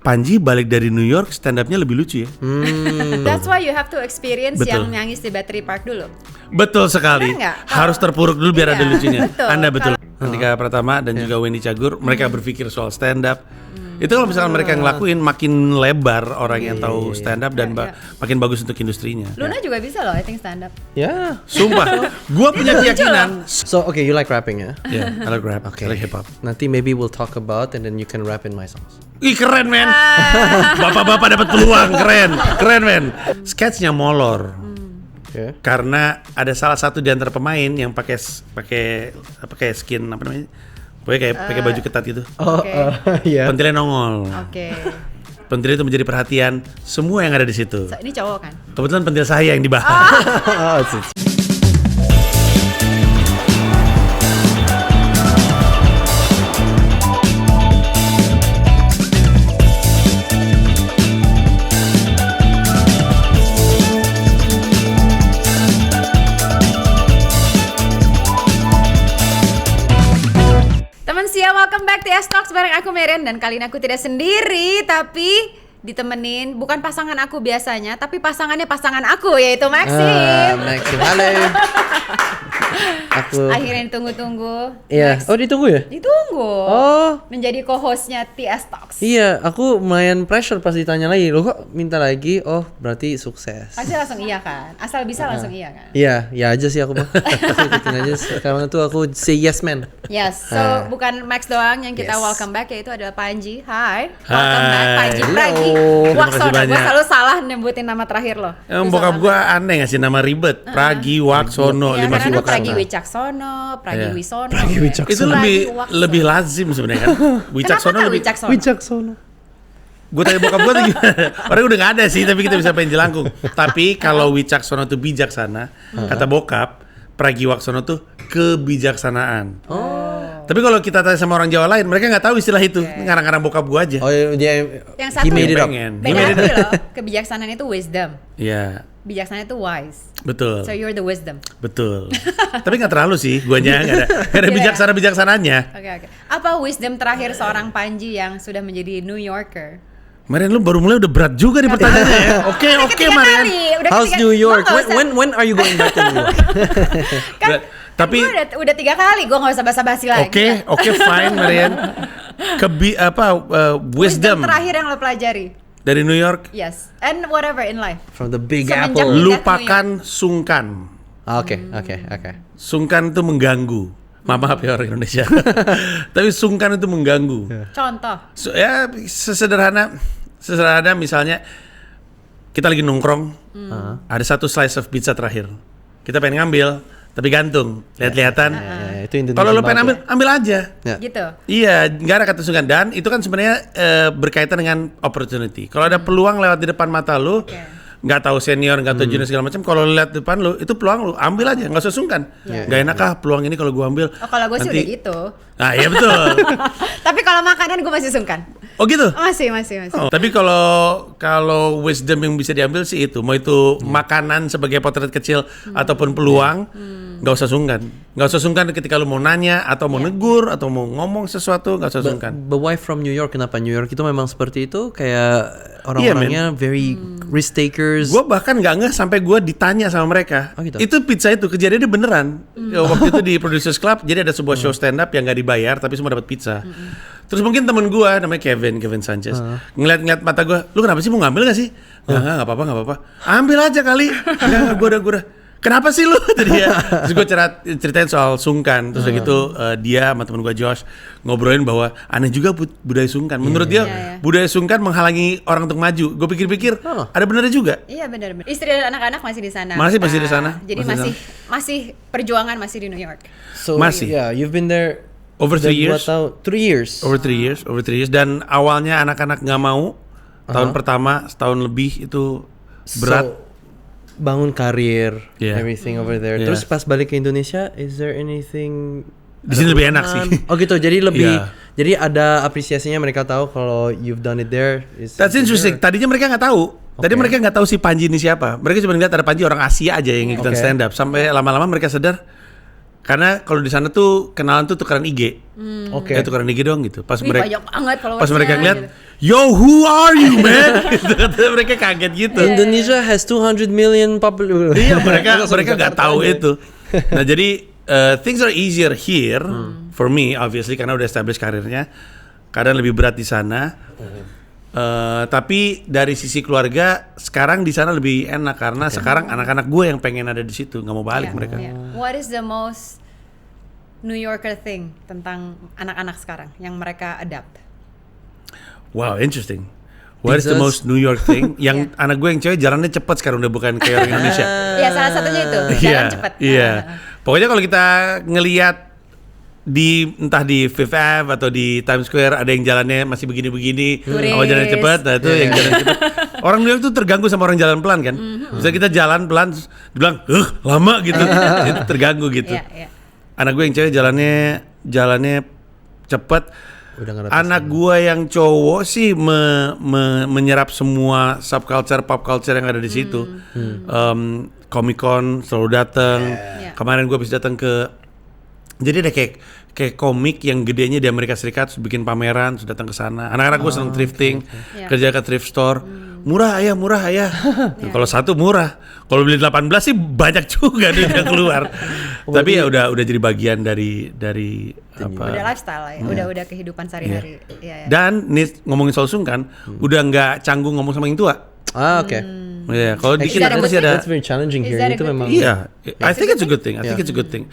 Panji balik dari New York stand up-nya lebih lucu ya. That's why you have to experience Betul. yang nangis di Battery Park dulu. Betul sekali. Benar nggak? Harus terpuruk dulu biar ada Iya, lucunya. betul. Anda betul. Andika Pratama dan juga Wendy Cagur, mereka berpikir soal stand up. Itu kalau misalkan mereka ngelakuin makin lebar orang yang tahu stand up dan makin bagus untuk industrinya. Luna juga bisa loh, I think stand up. Yeah. Sumpah, gua punya keyakinan. So okay, you like rapping ya? Ya, I like rap, Okay. I like hip hop. Nanti maybe we'll talk about and then you can rap in my songs. Ih keren men, bapak-bapak dapat peluang, keren men. Sketsnya molor, Okay. karena ada salah satu di antara pemain yang pakai skin apa namanya, pokoknya kayak pakai baju ketat gitu. Oh, Oke. yeah. Pentilnya nongol. Oke. Pentil itu menjadi perhatian semua yang ada di situ. So, ini cowok kan? Kebetulan pentil saya yang dibahas. Oh, it's- Teman Sia, welcome back to S-Talks bareng aku Merian. Dan kali ini aku tidak sendiri, tapi ditemenin bukan pasangan aku biasanya, tapi pasangannya pasangan aku, yaitu Maxim. Maxim, halo. Aku. Akhirnya ditunggu-tunggu. Iya. Max. Oh ditunggu ya? Ditunggu. Oh. Menjadi co-hostnya TS Talks. Iya, aku lumayan pressure pas ditanya lagi. Lo kok minta lagi? Oh, berarti sukses. Pasti langsung iya kan? Asal bisa langsung iya kan? Iya, ya aja sih aku mah. Aku ikutin aja. Sekarang itu aku say yes man. Yes, so bukan Max doang yang kita Yes. welcome back, yaitu adalah Panji. Hai, welcome Hai. back Panji Hello. Pragi Terima kasih Waksono. Gue banyak. selalu salah nyebutin nama terakhir lo. Bokap gua aneh ngasih nama ribet, Pragi Waksono, Ya, 5 karena sibuk. Pragi Wicaksono, Pragi Iya. Wisono. Pragi Wicaksono. Itu Pragi lebih Waksono. lebih lazim sebenarnya kan. Wicaksono Kenapa lebih. Wicaksono? Wicaksono. Gue tanya bokap gue tuh gimana? Orang udah gak ada sih, tapi kita bisa pengen jelangkung. Tapi kalau Wicaksono tuh bijaksana, kata bokap, Pragiwaksono tuh kebijaksanaan. Tapi kalau kita tanya sama orang Jawa lain, mereka nggak tahu istilah itu. Ngarang-ngarang bokap gue aja. Oh, dia Yang satu he made it up. pengen. Beda lagi loh. Kebijaksanaan itu wisdom. Iya, Bijaksana itu wise. betul. So you're the wisdom. Betul. Tapi nggak terlalu sih, guanya nggak ada bijaksana-bijaksananya. Oke. Apa wisdom terakhir seorang Panji yang sudah menjadi New Yorker? Marian, lu baru mulai udah berat juga nih pertanyaannya ya. Oke, Ketiga Marian. kali, udah How's ketiga- New York? Gua nggak usah- When are you going back to New York? Kan, Tapi gue udah 3 kali, gue gak usah basa-basi lagi. oke, fine Marian. Wisdom terakhir yang lo pelajari. dari New York. Yes, and whatever in life. From the Big Semenjak Apple. lu- Lupakan sungkan. Oke. Sungkan itu mengganggu. Maaf ya orang Indonesia. Tapi sungkan itu mengganggu. Contoh. Ya sesederhana misalnya kita lagi nongkrong, ada satu slice of pizza terakhir. Kita pengen ngambil, tapi gantung, lihat-lihatan. Ya, itu Indonesian Kalau lo pengen banget ambil aja. Ya. Gitu. Iya, nggak ada kata sungkan. Dan itu kan sebenarnya berkaitan dengan opportunity. Kalau ada peluang lewat di depan mata lo, nggak tahu senior, nggak tahu junior segala macam. Kalau lo lihat depan lo, itu peluang lo, ambil aja, nggak usah sungkan. Nggak enak kah peluang ini kalau gua ambil? Oh, kalau gue sih Nanti- udah gitu. Nah, iya betul. Tapi kalau makanan gue masih sungkan. Oh gitu. Masih. Oh, tapi kalau wisdom yang bisa diambil sih itu, mau itu makanan sebagai potret kecil ataupun peluang, nggak usah sungkan ketika lu mau nanya atau mau negur atau mau ngomong sesuatu, nggak usah sungkan. But why from New York? Kenapa New York itu memang seperti itu? Kayak orang-orangnya very risk takers. Gue bahkan nggak ngeh sampai gue ditanya sama mereka. Oh, gitu? Itu pizza itu kejadiannya beneran. Ya, waktu itu di Producers Club, jadi ada sebuah show stand up yang nggak dibayar tapi semua dapat pizza. Terus mungkin temen gue namanya Kevin Sanchez ngeliat mata gue, lu kenapa sih mau ngambil nggak sih? Nggak apa-apa. Ambil aja kali. Nggak, gue udah. Kenapa sih lu? Tadi ya. Terus gue ceritain soal sungkan. Terus udah gitu dia sama temen gue Josh ngobrolin bahwa aneh juga budaya sungkan. Menurut dia budaya sungkan menghalangi orang untuk maju. Gue pikir-pikir ada benernya juga. Iya benar. Istri dan anak-anak masih di sana. Masih di sana. Jadi masih perjuangan masih di New York. So, Masih. Yeah, you've been there Over 3 years. 3 years. Over 3 years. Dan awalnya anak-anak nggak mau. Tahun pertama, setahun lebih itu berat. So, bangun karir, Yeah. everything over there. Yeah. Terus pas balik ke Indonesia, is there anything? Di sini lebih enak sih. Oh gitu, jadi lebih, Yeah. jadi ada apresiasinya, mereka tahu kalau you've done it there. That's interesting. Tadinya mereka nggak tahu. Tadi mereka nggak tahu si Panji ini siapa. Mereka cuma lihat ada Panji orang Asia aja yang ikutan Okay. stand up. Sampai lama-lama mereka sadar, Karena kalau di sana tuh kenalan tuh tukeran IG. Oke. Tukeran IG doang gitu. Pas Wih, banyak banget followersnya. pas mereka ngeliat, gitu. yo who are you man? Gitu, mereka kaget gitu. Indonesia has 200 million population. Iya, mereka nggak tahu itu. Nah, jadi things are easier here for me obviously karena udah establish karirnya. Kadang lebih berat di sana. Tapi dari sisi keluarga sekarang di sana lebih enak karena sekarang anak-anak gue yang pengen ada di situ, nggak mau balik Iya, mereka. iya. What is the most New Yorker thing tentang anak-anak sekarang yang mereka adapt? Wow, interesting. What is the Pizzas. most New York thing? Yang anak gue yang cewek jalannya cepet sekarang udah bukan kayak orang Indonesia. Iya, salah satunya itu jalan cepat. Iya. Pokoknya kalau kita ngelihat entah di Fifth Ave atau di Times Square ada yang jalannya masih begini-begini, Turis. sama jalan cepat, nah itu yang jalan cepat. Orang New York tuh terganggu sama orang jalan pelan kan. Misalnya kita jalan pelan, terus dibilang, lama gitu, itu terganggu gitu. Iya, iya. Anak gue yang cewek jalannya cepat. Udah ngerti Anak gue yang cowok sih menyerap semua subculture, pop culture yang ada di situ. Comic Con selalu datang. Yeah. Kemarin gue habis datang ke, jadi ada kayak komik yang gedenya di Amerika Serikat, terus bikin pameran, terus datang ke sana. Anak-anak gue seneng thrifting, Yeah. kerja ke thrift store. Murah ayah. Kalau satu murah. Kalau beli 18 sih banyak juga duit yang keluar. Tapi ya udah jadi bagian dari apa? Udah lifestyle lah ya. Udah kehidupan sehari-hari. Iya, iya. Dan nih ngomongin soal sungkan, udah nggak canggung ngomong sama yang tua. Oke. Iya, kalau di Is that kita a masih good ada. That's very challenging Is here. that a Itu good memang. thing? Iya, I think it's a good thing. I think it's a good thing.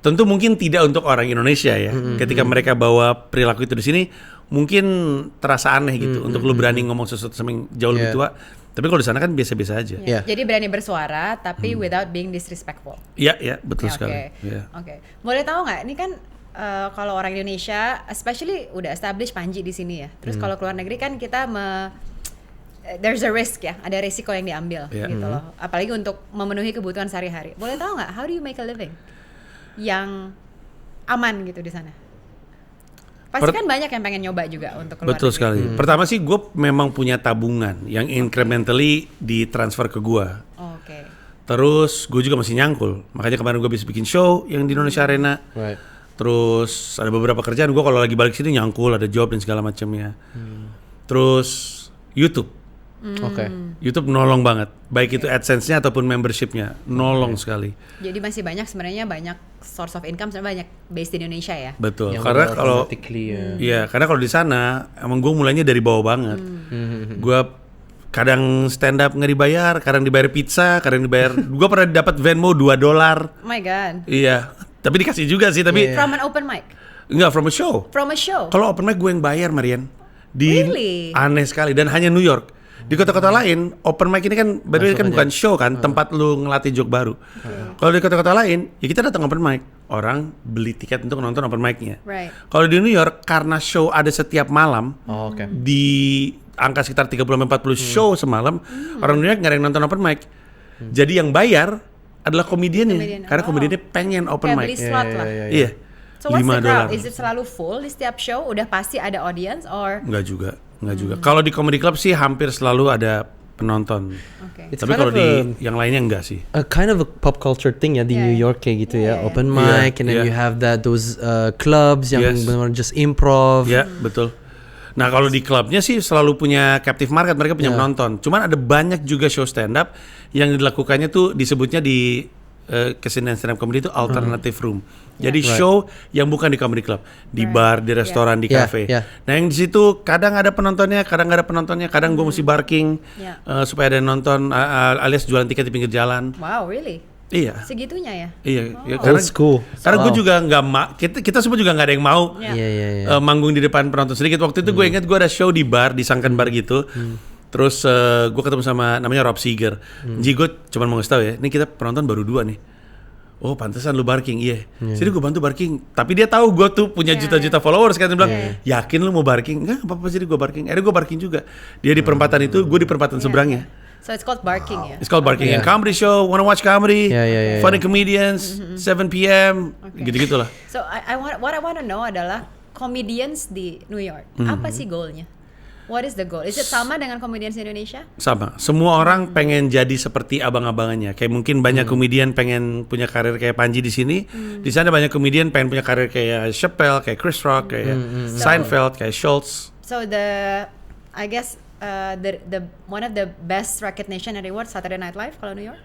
Tentu mungkin tidak untuk orang Indonesia ya. Ketika mereka bawa perilaku itu di sini, mungkin terasa aneh gitu. Untuk lu berani ngomong sesuatu sama yang jauh lebih tua. Tapi kalau di sana kan biasa-biasa aja. Iya. Yeah. Jadi berani bersuara tapi without being disrespectful. Iya, betul Ya, sekali. Oke. Iya. Oke. Boleh tahu nggak? Ini kan kalau orang Indonesia, especially udah establish Panji di sini ya. Terus kalau keluar negeri kan kita there's a risk ya, ada risiko yang diambil Yeah. gitu loh. Apalagi untuk memenuhi kebutuhan sehari-hari. Boleh tahu nggak? How do you make a living yang aman gitu di sana? Pasti kan banyak yang pengen nyoba juga untuk keluar Betul negeri. sekali. Pertama sih gue memang punya tabungan yang incrementally ditransfer ke gue. Oke. Terus gue juga masih nyangkul. Makanya kemarin gue bisa bikin show yang di Indonesia Arena. Right. Terus ada beberapa kerjaan gue kalau lagi balik sini nyangkul, ada job dan segala macamnya. Terus YouTube. Oke. YouTube nolong banget. Baik itu AdSense-nya ataupun membership-nya. Nolong sekali. Jadi masih sebenarnya banyak source of income sebenarnya banyak based di Indonesia ya. Betul. Yang Karena udah kalau automatically, ya. iya, karena kalau di sana emang gue mulainya dari bawah banget. Gue kadang stand up nggak dibayar, kadang dibayar pizza, kadang dibayar. Gue pernah dapat Venmo $2. Oh my god. Iya. Tapi dikasih juga sih, tapi From an open mic. enggak from a show. From a show. Kalau open mic gue yang bayar, Marian. Really? Aneh sekali dan hanya New York. Di kota-kota lain, open mic ini kan by the way kan bukan show kan, tempat lu ngelatih joke baru. Kalau di kota-kota lain, ya kita datang open mic. Orang beli tiket untuk nonton open mic-nya. Right. Kalau di New York karena show ada setiap malam, Oh, oke. di angka sekitar 30-40 show semalam, orang New York nggak ada yang nonton open mic. Jadi yang bayar adalah komediannya, Komedian. karena Oh. komediannya pengen open Kayak beli mic. slot lah. Iya. So what's the crowd? $5. Is it selalu full di setiap show? Udah pasti ada audience or? Enggak juga. Kalau di comedy club sih hampir selalu ada penonton. Oke. It's Tapi kind kalau of di a- yang lainnya enggak sih. A kind of a pop culture thing ya di Yeah, New yeah. York kayak gitu Yeah, ya. yeah. Open Yeah. mic and then Yeah. you have those clubs yang Yes. benar-benar just improv. Ya, betul. Nah, kalau di klubnya sih selalu punya captive market, mereka punya penonton. Cuman ada banyak juga show stand up yang dilakukannya tuh disebutnya di kesenian stand up comedy itu alternative room. Jadi Right. show yang bukan di comedy club, di bar, di restoran, di Yeah, cafe. yeah. Nah, yang di situ kadang ada penontonnya, kadang nggak ada penontonnya, kadang gue mesti barking Yeah. supaya ada yang nonton alias jualan tiket di pinggir jalan. Wow, really? Iya. Segitunya ya? Iya, ya, Old school. Karena gue Wow. juga nggak kita semua juga nggak ada yang mau Yeah. Iya iya iya. manggung di depan penonton sedikit. Waktu itu gue ingat gue ada show di bar, di Sunken Bar gitu. Terus gue ketemu sama namanya Rob Seeger. Ji, gue cuma mau ngasih tau ya, ini kita penonton baru 2 nih. Oh, pantesan lu barking, iya. Jadi gue bantu barking. Tapi dia tahu gue tuh punya juta-juta followers kan. Dia bilang, yakin lu mau barking? Enggak, apa-apa, jadi gue barking. Akhirnya gue barking juga. Dia di perempatan itu, gue di perempatan seberangnya. So it's called barking ya? It's called barking. Yeah. And comedy show, wanna watch comedy? Yeah. Funny comedians, 7 p.m. Gitu-gitulah. So what I want to know adalah comedians di New York. Apa sih goalnya? What is the goal? Is it sama dengan comedians di Indonesia? Sama. Semua orang pengen jadi seperti abang-abangannya. Kayak mungkin banyak komedian pengen punya karir kayak Panji di sini. Di sana banyak komedian pengen punya karir kayak Chappelle, kayak Chris Rock, kayak Seinfeld, kayak Schultz. So I guess the one of the best recognition and reward Saturday Night Live kalau New York.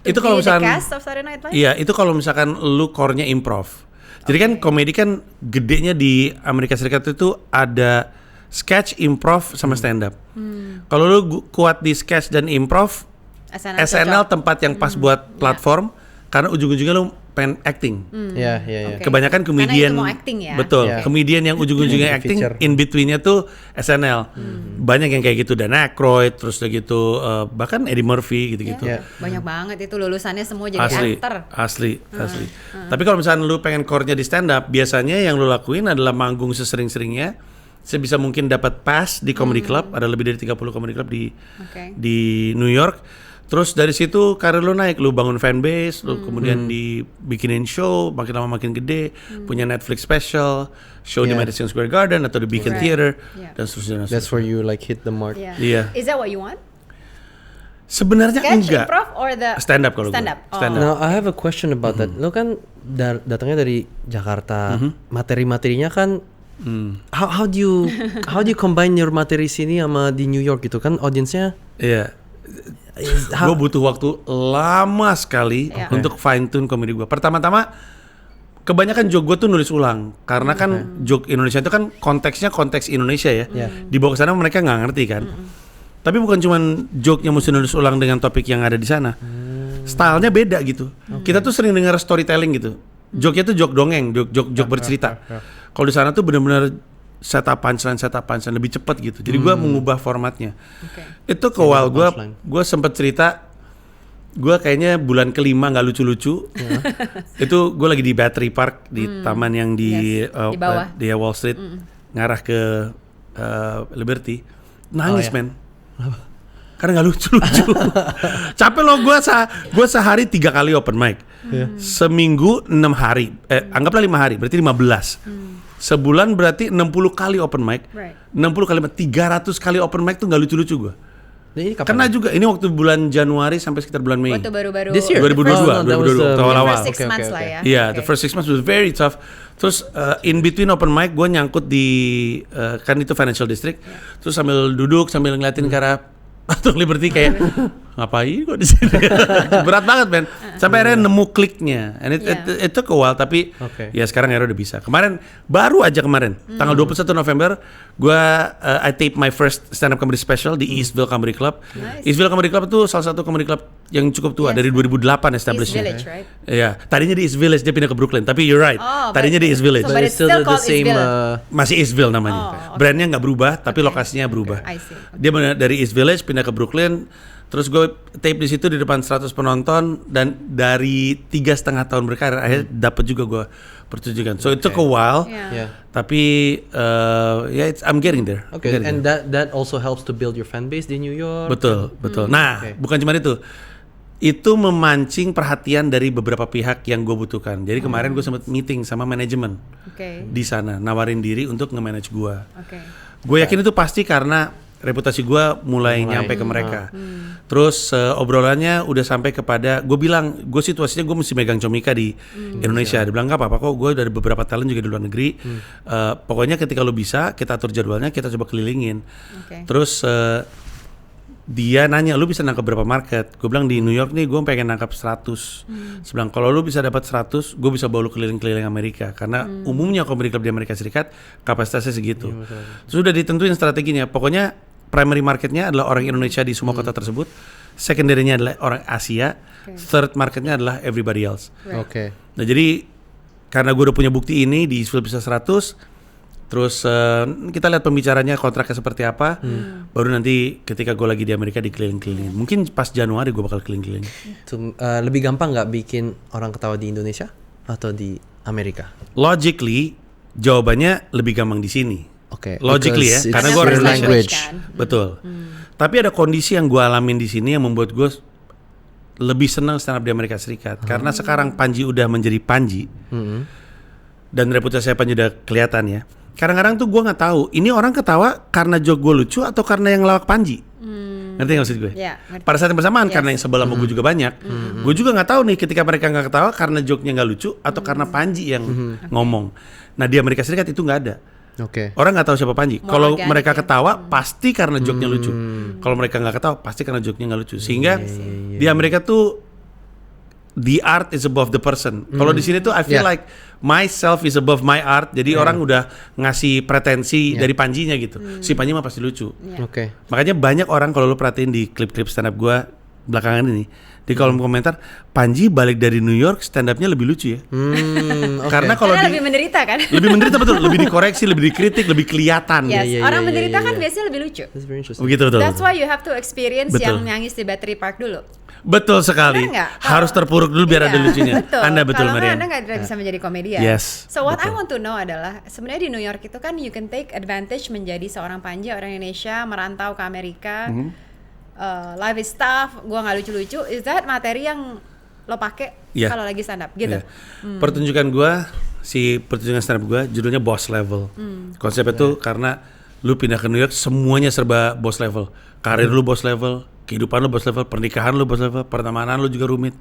Itu kalau the misalkan cast of Saturday Night Live? Iya, itu kalau misalkan lu core-nya improv. Jadi kan komedi kan gedenya di Amerika Serikat itu ada sketch, improv sama stand up. Kalau lu kuat di sketch dan improv, SNL tempat yang pas buat platform karena ujung-ujungnya lu pengen acting. Iya. Okay. Kebanyakan komedian Karena itu mau acting ya? Betul. Yeah. Komedian yang ujung-ujungnya acting, Feature. in between-nya tuh SNL. Banyak yang kayak gitu, Dan Aykroyd, terus udah gitu bahkan Eddie Murphy gitu-gitu. Yeah. Banyak banget itu lulusannya semua jadi aktor. Asli. Tapi kalau misalnya lu pengen core-nya di stand up, biasanya yang lu lakuin adalah manggung sesering-seringnya. Sebisa mungkin dapat pass di comedy club, ada lebih dari 30 comedy club di New York. Terus dari situ karir lu naik, lu bangun fanbase, lu kemudian dibikinin show, makin lama makin gede, punya Netflix special, show di Madison Square Garden atau di Beacon Theater dan seterusnya. That's where you like hit the mark. Yeah. Iya. Is that what you want? Sebenarnya Sketch, enggak. improv, or the Stand up kalau stand gue. up? Stand up. Now I have a question about that. Lo kan datangnya dari Jakarta, materi-materinya kan how do you combine your materi sini sama di New York gitu kan audiensnya? Iya. Gue butuh waktu lama sekali untuk fine tune komedi gue. Pertama-tama kebanyakan joke gue tuh nulis ulang karena kan joke Indonesia itu kan konteksnya konteks Indonesia ya. Dibawa ke sana mereka nggak ngerti kan. Tapi bukan cuma joke-nya mesti nulis ulang dengan topik yang ada di sana. Stylenya beda gitu. Kita tuh sering dengar storytelling gitu. Joke-nya tuh joke dongeng, joke bercerita. Kalau di sana tuh benar-benar setup punchline lebih cepat gitu. Jadi gue mengubah formatnya. Itu ke awal gue sempet cerita gue kayaknya bulan kelima nggak lucu-lucu. Itu gue lagi di Battery Park di taman yang di bawah. di Wall Street ngarah ke Liberty. Nangis men. Karena nggak lucu-lucu. Capek loh gue sehari 3 kali open mic. Seminggu 6 hari. Anggaplah 5 hari, berarti 15. Sebulan berarti 60 kali open mic. 60 kali 300 kali open mic tuh nggak lucu-lucu gue. Karena juga ini waktu bulan Januari sampai sekitar bulan Mei. Waktu baru-baru This year? 2022, The awal-awal. first 6 months lah ya. Iya, the first 6 months was very tough. Terus in between open mic gue nyangkut di kan itu Financial District. Terus sambil duduk sambil ngeliatin ke arah Patung Liberty kayak ngapain kok di sini? Berat banget men. Sampai akhirnya nemu kliknya. And it took a while tapi ya sekarang akhirnya udah bisa. Baru aja kemarin tanggal 21 November gue I tape my first stand up comedy special di Eastville Comedy Club. Eastville Comedy Club itu salah satu comedy club yang cukup tua dari 2008 establishnya. East Village, right? Iya, tadinya di East Village dia pindah ke Brooklyn. Tapi you're right. Tadinya di East Village. But it's still called East Village. Masih Eastville namanya. Brandnya nggak berubah, tapi lokasinya berubah. I see. Dia dari East Village pindah ke Brooklyn. Terus gue tape di situ di depan 100 penonton dan dari 3,5 tahun berkarir akhirnya dapat juga gue pertunjukan. So it took a while. Tapi I'm getting there. Okay, and that also helps to build your fan base di New York. Betul. Nah, bukan cuma itu. Itu memancing perhatian dari beberapa pihak yang gue butuhkan. Jadi kemarin gue sempat meeting sama manajemen di sana, nawarin diri untuk nge-manage gue. Gue yakin itu pasti karena reputasi gue mulai nyampe ke mereka. Terus obrolannya udah sampai kepada, gue bilang, gue situasinya gue mesti megang Comika di Indonesia. Dia bilang nggak apa-apa kok, gue dari beberapa talent juga di luar negeri. Pokoknya ketika lo bisa, kita atur jadwalnya, kita coba kelilingin. Terus dia nanya, lu bisa nangkap berapa market? Gue bilang di New York nih gue pengen nangkap 100. Sebilang kalau lu bisa dapat 100, gue bisa bawa lu keliling-keliling Amerika. Karena umumnya comedy club di Amerika Serikat kapasitasnya segitu. Terus udah ditentuin strateginya. Pokoknya primary marketnya adalah orang Indonesia di semua kota tersebut. Secondary-nya adalah orang Asia. Third marketnya adalah everybody else. Nah jadi karena gue udah punya bukti ini di Eastville bisa 100. Terus kita lihat pembicaranya kontraknya seperti apa. Baru nanti ketika gue lagi di Amerika dikeliling-kelilingin. Mungkin pas Januari gue bakal keliling-kelilingin. Lebih gampang nggak bikin orang ketawa di Indonesia atau di Amerika? Logically jawabannya lebih gampang di sini. Logically ya, karena gue first language. Betul. Tapi ada kondisi yang gue alamin di sini yang membuat gue lebih senang stand up di Amerika Serikat. Karena sekarang Panji udah menjadi Panji. Dan reputasi Panji udah kelihatan ya. kadang-kadang tuh gue nggak tahu ini orang ketawa karena joke gue lucu atau karena yang lawak Panji. Ngerti nggak maksud gue? Ya, ngerti. Pada saat yang bersamaan karena yang sebelah sama gue juga banyak, gue juga nggak tahu nih ketika mereka nggak ketawa karena joke-nya nggak lucu atau karena Panji yang ngomong. Nah di Amerika Serikat itu nggak ada. Oke. Orang nggak tahu siapa Panji. Mau Kalau organik mereka ya. ketawa pasti karena joke-nya lucu. Kalau mereka nggak ketawa pasti karena joke-nya nggak lucu. Sehingga di Amerika tuh the art is above the person. Kalau di sini tuh I feel like myself is above my art. Jadi orang udah ngasih pretensi dari Panjinya gitu. Si Panji mah pasti lucu. Oke. Makanya banyak orang kalau lu perhatiin di klip-klip stand up gua belakangan ini di kolom komentar, Panji balik dari New York stand up-nya lebih lucu ya. Oke. Karena kalau Karena di lebih menderita kan? lebih menderita betul, lebih dikoreksi, lebih dikritik, lebih kelihatan. Yes, iya, orang iya, menderita iya, kan iya. biasanya lebih lucu. That's very interesting. Begitu betul. That's why you have to experience Betul. yang nangis di Battery Park dulu. Betul sekali. Benar nggak? Harus terpuruk dulu biar Iya, ada lucunya. Betul. Anda betul Kalau nggak, Marian. Anda nggak bisa menjadi komedian. Yes, So what I betul. want to know adalah sebenarnya di New York itu kan you can take advantage menjadi seorang Panji orang Indonesia merantau ke Amerika. Life is tough, gua nggak lucu-lucu. Is that materi yang lo pakai Iya. kalau lagi stand up gitu? Iya. Pertunjukan gua, pertunjukan stand up gua judulnya Boss Level. Konsepnya tuh karena lu pindah ke New York semuanya serba boss level. Karir lu boss level, kehidupan lu boss level, pernikahan lu boss level, pertemanan lu juga rumit.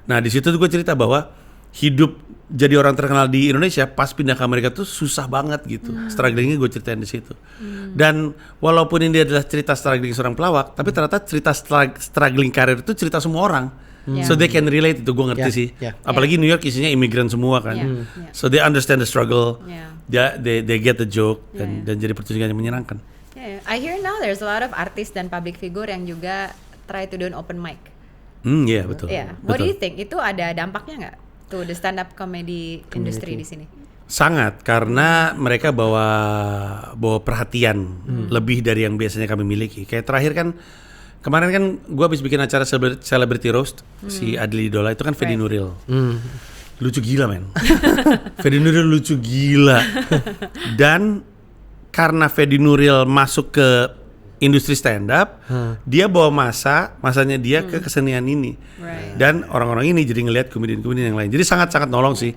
Nah di situ tuh gue cerita bahwa hidup jadi orang terkenal di Indonesia pas pindah ke Amerika tuh susah banget gitu. Strugglingnya gue ceritain di situ. Dan walaupun ini adalah cerita struggling seorang pelawak, tapi ternyata cerita struggling karir itu cerita semua orang. So they can relate, itu gue ngerti Yeah, sih. yeah. Apalagi New York isinya imigran semua kan. Yeah, So they understand the struggle. Yeah. They get the joke dan jadi pertunjukan yang menyenangkan. Yeah, I hear now there's a lot of artis dan public figure yang juga try to do an open mic. Iya betul. Yeah. What do Betul. you think? Itu ada dampaknya nggak to the stand up comedy industry di sini? Sangat, karena mereka bawa perhatian lebih dari yang biasanya kami miliki. Kayak terakhir kan kemarin kan gue habis bikin acara celebrity roast si Adli Idola itu kan Fedi Right. Nuril. Lucu gila men. Fedi Nuril lucu gila. Dan karena Fedi Nuril masuk ke industri stand up, dia bawa masanya dia ke kesenian ini. Right. Dan orang-orang ini jadi ngelihat komedian-komedian yang lain. Jadi sangat-sangat nolong sih.